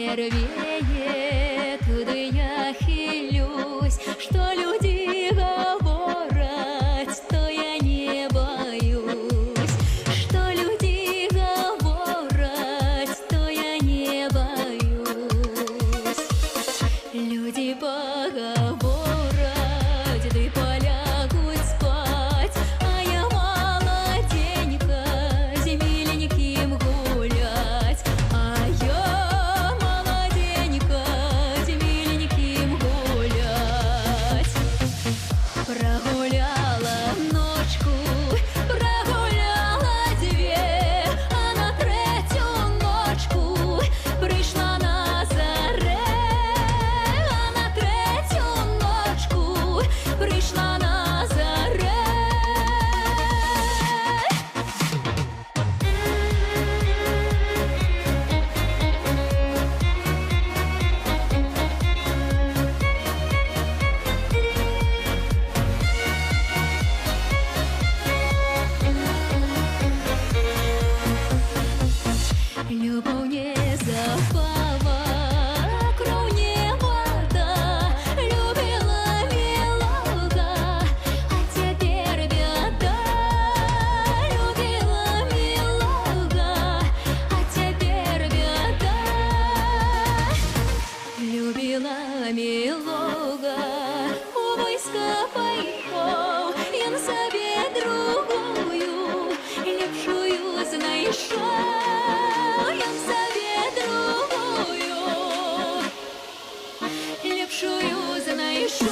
червее, туда я хилюсь, что люди говорят, то я не боюсь, что люди говорят, то я не боюсь. Люди поговорят, да полягут спать, а я молоденька, с миленьким гулять, а я молоденька, с миленьким гулять. Прогуляла ночку, прогуляла две, а на третью ночку пришла на заре, а на третью ночку пришла на заре. Любовь не запала, кровь не вода, любила милого, а теперь беда. Любила милого, а теперь беда. Любила милого, у войска поймал, я на себе другую, лепшую знайшов. Я в себе другую, лепшую знайшов.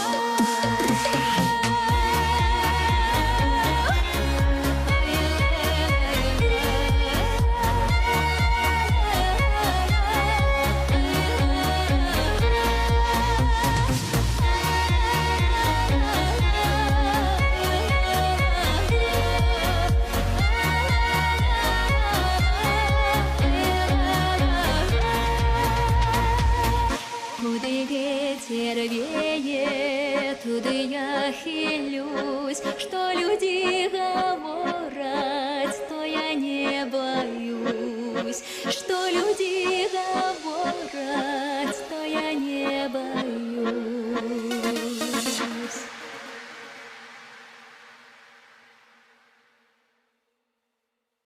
Куда ветер веет, туда я хилюсь, что люди говорят, то я не боюсь.